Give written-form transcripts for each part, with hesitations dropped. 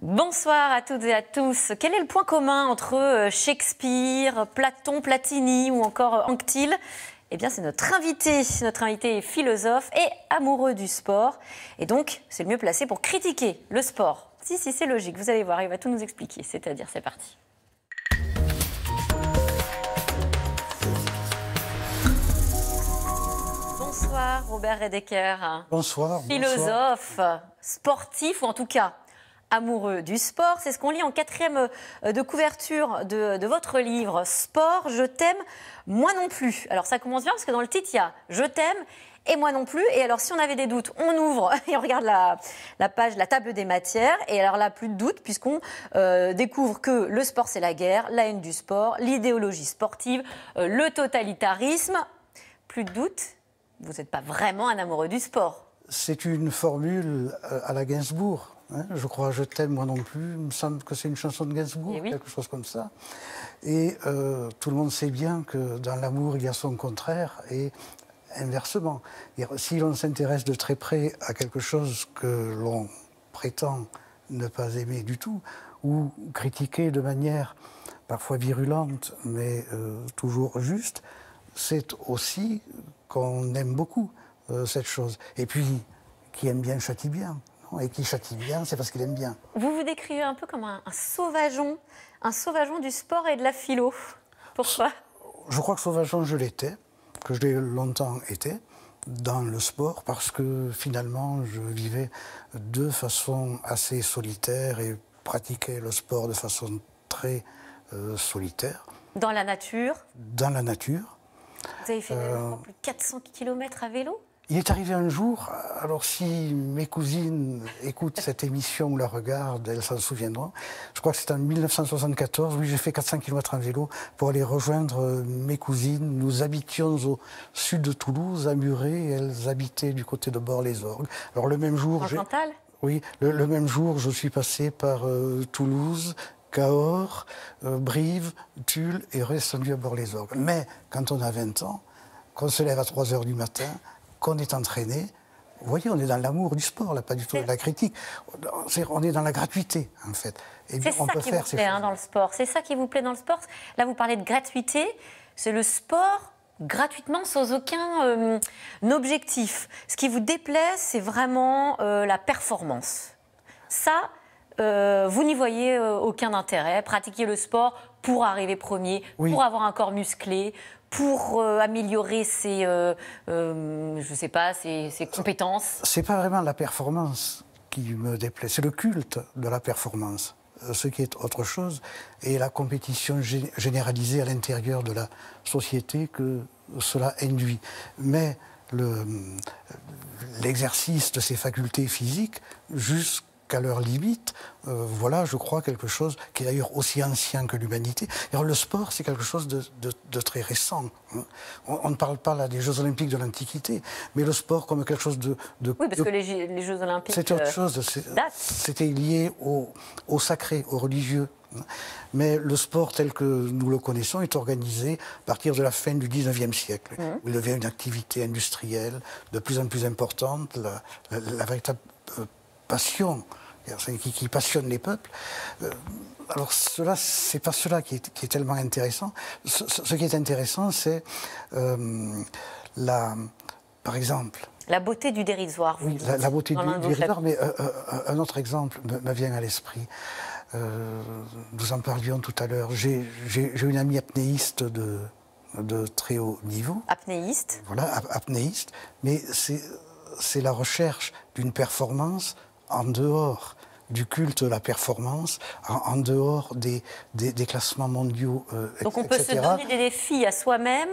Bonsoir à toutes et à tous. Quel est le point commun entre Shakespeare, Platon, Platini ou encore Anquetil ? Eh bien, c'est notre invité. Notre invité est philosophe et amoureux du sport. Et donc, c'est le mieux placé pour critiquer le sport. Si, c'est logique. Vous allez voir, il va tout nous expliquer. C'est-à-dire, c'est parti. Bonsoir, Robert Redeker. Bonsoir. Philosophe, sportif, ou en tout cas amoureux du sport. C'est ce qu'on lit en quatrième de couverture de votre livre Sport, je t'aime, moi non plus. Alors ça commence bien parce que dans le titre, il y a je t'aime et moi non plus. Et alors si on avait des doutes, on ouvre et on regarde la page, la table des matières. Et alors là, plus de doutes puisqu'on découvre que le sport, c'est la guerre, la haine du sport, l'idéologie sportive, le totalitarisme. Plus de doutes, vous n'êtes pas vraiment un amoureux du sport. C'est une formule à la Gainsbourg. Hein, je crois, je t'aime, moi non plus. Il me semble que c'est une chanson de Gainsbourg, oui. Quelque chose comme ça. Et tout le monde sait bien que dans l'amour, il y a son contraire et inversement. Si l'on s'intéresse de très près à quelque chose que l'on prétend ne pas aimer du tout, ou critiquer de manière parfois virulente, mais toujours juste, c'est aussi qu'on aime beaucoup cette chose. Et puis, qui aime bien châtie bien. Et qui châtie bien, c'est parce qu'il aime bien. Vous vous décrivez un peu comme un sauvageon du sport et de la philo. Pourquoi ? Je crois que sauvageon, je l'étais, que je l'ai longtemps été, dans le sport, parce que finalement, je vivais de façon assez solitaire et pratiquais le sport de façon très solitaire. Dans la nature ? Dans la nature. Vous avez fait plus de 400 km à vélo ? Il est arrivé un jour, alors si mes cousines écoutent cette émission ou la regardent, elles s'en souviendront. Je crois que c'était en 1974, oui, j'ai fait 400 km en vélo pour aller rejoindre mes cousines. Nous habitions au sud de Toulouse, à Muret, et elles habitaient du côté de Bord-les-Orgues. Alors le même jour... En Cantal ? Oui, le même jour, je suis passé par Toulouse, Cahors, Brive, Tulle et redescendu à Bord-les-Orgues. Mais quand on a 20 ans, qu'on se lève à 3 h du matin, qu'on est entraîné, vous voyez, on est dans l'amour du sport, là, pas du tout de la critique. On est dans la gratuité, en fait. C'est ça qui vous plaît dans le sport. C'est ça qui vous plaît dans le sport. Là, vous parlez de gratuité. C'est le sport gratuitement, sans aucun objectif. Ce qui vous déplaît, c'est vraiment la performance. Ça, vous n'y voyez aucun intérêt. Pratiquer le sport pour arriver premier, oui, pour avoir un corps musclé, pour améliorer ses compétences. C'est pas vraiment la performance qui me déplaît, c'est le culte de la performance, ce qui est autre chose, et la compétition généralisée à l'intérieur de la société que cela induit. Mais l'exercice de ces facultés physiques, jusqu'à leur limite, voilà, je crois, quelque chose qui est d'ailleurs aussi ancien que l'humanité. Le sport, c'est quelque chose de très récent. On ne parle pas là des Jeux Olympiques de l'Antiquité, mais le sport comme quelque chose de... Oui, parce que les Jeux Olympiques... C'était autre chose, c'était lié au sacré, au religieux. Mais le sport tel que nous le connaissons est organisé à partir de la fin du 19e siècle. Où il devient une activité industrielle de plus en plus importante, la véritable passion qui passionne les peuples. Alors cela, c'est pas cela qui est tellement intéressant. Ce qui est intéressant, c'est par exemple... La beauté du dérisoire. Oui, la beauté du dérisoire, mais un autre exemple me vient à l'esprit. Nous en parlions tout à l'heure. J'ai une amie apnéiste de très haut niveau. Apnéiste. Voilà, apnéiste. Mais c'est la recherche d'une performance en dehors du culte de la performance, en dehors des classements mondiaux, Donc on peut se donner des défis à soi-même.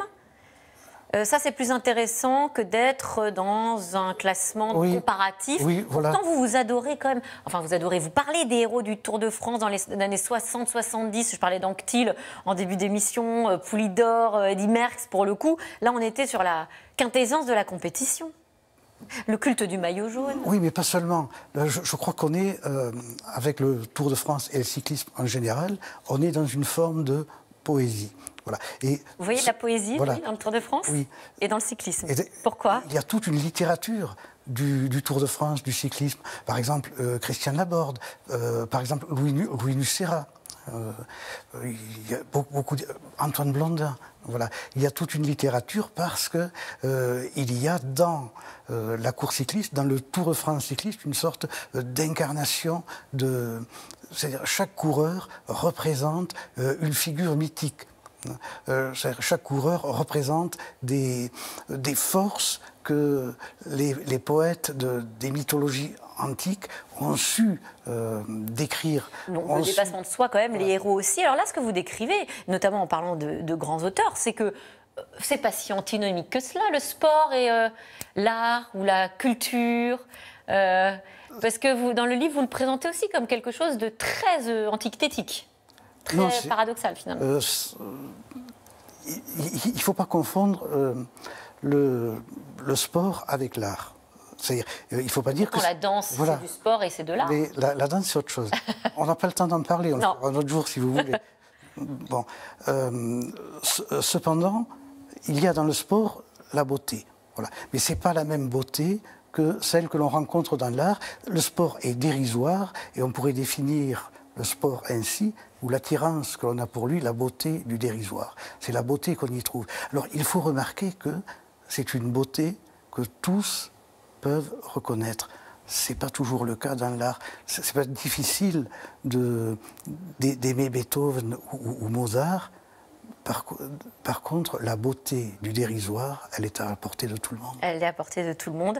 Ça, c'est plus intéressant que d'être dans un classement comparatif. Oui, voilà. Pourtant, vous adorez quand même... Enfin, vous parlez des héros du Tour de France dans les années 60-70. Je parlais d'Anquetil en début d'émission, Poulidor, Eddy Merckx, pour le coup. Là, on était sur la quintessence de la compétition. Le culte du maillot jaune. Oui, mais pas seulement. Je crois qu'on est, avec le Tour de France et le cyclisme en général, on est dans une forme de poésie. Voilà. Et vous voyez de la poésie, voilà, dans le Tour de France, oui, et dans le cyclisme. Pourquoi ? Il y a toute une littérature du Tour de France, du cyclisme. Par exemple, Christian Laborde, par exemple, Louis Nucera. Il y a Antoine Blondin. Voilà. Il y a toute une littérature parce que il y a dans la course cycliste, dans le Tour de France cycliste, une sorte d'incarnation de... C'est-à-dire chaque coureur représente une figure mythique. Chaque coureur représente des forces que les poètes des mythologies antiques ont su décrire. Donc, le dépassement de soi, quand même, les héros aussi. Alors là, ce que vous décrivez, notamment en parlant de grands auteurs, c'est que c'est pas si antinomique que cela, le sport et l'art ou la culture. Parce que vous, dans le livre, vous le présentez aussi comme quelque chose de très antithétique. Très paradoxal, finalement. Il ne faut pas confondre le sport avec l'art. C'est-à-dire, il ne faut pas dire que... La danse, c'est du sport et c'est de l'art. Mais la danse, c'est autre chose. On n'a pas le temps d'en parler, on le fera un autre jour, si vous voulez. Bon. Cependant, il y a dans le sport la beauté. Voilà. Mais ce n'est pas la même beauté que celle que l'on rencontre dans l'art. Le sport est dérisoire et on pourrait définir le sport ainsi, ou l'attirance que l'on a pour lui, la beauté du dérisoire. C'est la beauté qu'on y trouve. Alors, il faut remarquer que c'est une beauté que tous peuvent reconnaître. Ce n'est pas toujours le cas dans l'art. C'est pas difficile d'aimer Beethoven ou Mozart. Par contre, la beauté du dérisoire, elle est à la portée de tout le monde. Elle est à la portée de tout le monde.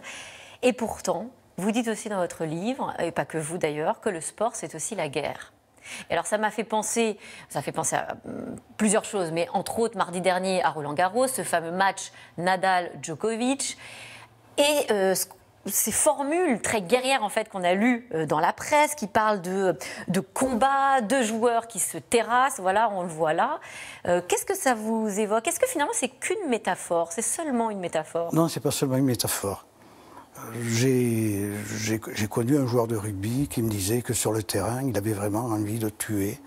Et pourtant, vous dites aussi dans votre livre, et pas que vous d'ailleurs, que le sport, c'est aussi la guerre. Et alors ça fait penser à plusieurs choses, mais entre autres, mardi dernier, à Roland-Garros, ce fameux match Nadal-Djokovic, et ces formules très guerrières en fait qu'on a lues dans la presse, qui parlent de combats, de joueurs qui se terrassent, voilà, on le voit là. Qu'est-ce que ça vous évoque? Est-ce que finalement c'est qu'une métaphore? C'est seulement une métaphore? Non, c'est pas seulement une métaphore. J'ai connu un joueur de rugby qui me disait que sur le terrain, il avait vraiment envie de tuer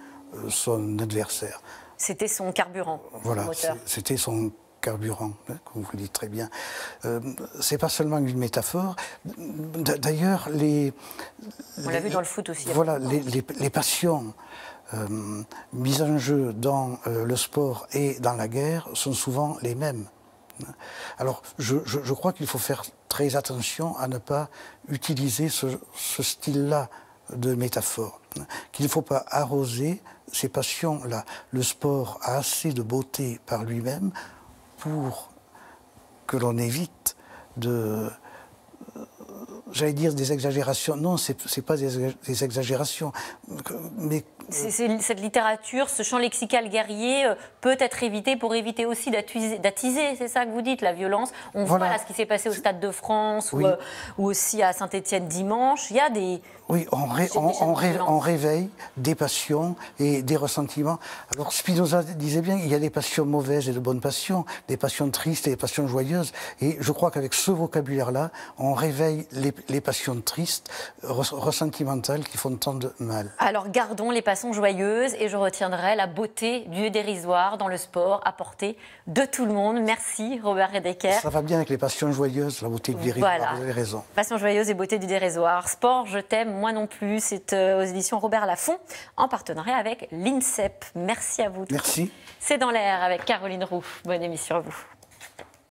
son adversaire. C'était son carburant, voilà, son moteur. C'était son carburant, hein, comme vous le dites très bien. C'est pas seulement une métaphore. D'ailleurs, on l'a vu dans le foot aussi. Voilà, les passions mises en jeu dans le sport et dans la guerre sont souvent les mêmes. Alors, je crois qu'il faut faire très attention à ne pas utiliser ce style-là de métaphore, qu'il ne faut pas arroser ces passions-là. Le sport a assez de beauté par lui-même pour que l'on évite j'allais dire des exagérations. Non, c'est pas des exagérations, mais... Cette littérature, ce champ lexical guerrier peut être évité pour éviter aussi d'attiser, c'est ça que vous dites, la violence. On voit là ce qui s'est passé au Stade de France ou aussi à Saint-Étienne dimanche. Il y a des... Oui, on réveille des passions et des ressentiments. Alors Spinoza disait bien, il y a des passions mauvaises et de bonnes passions, des passions tristes et des passions joyeuses. Et je crois qu'avec ce vocabulaire-là, on réveille les passions tristes, ressentimentales, qui font tant de mal. Alors gardons les passions joyeuses et je retiendrai la beauté du dérisoire dans le sport à portée de tout le monde. Merci Robert Redeker. Ça va bien avec les passions joyeuses, la beauté du dérisoire, voilà. Vous avez raison. Passions joyeuses et beauté du dérisoire. Sport, je t'aime, moi non plus. C'est aux éditions Robert Laffont en partenariat avec l'INSEP. Merci à vous. Merci. C'est dans l'air avec Caroline Roux. Bonne émission à vous.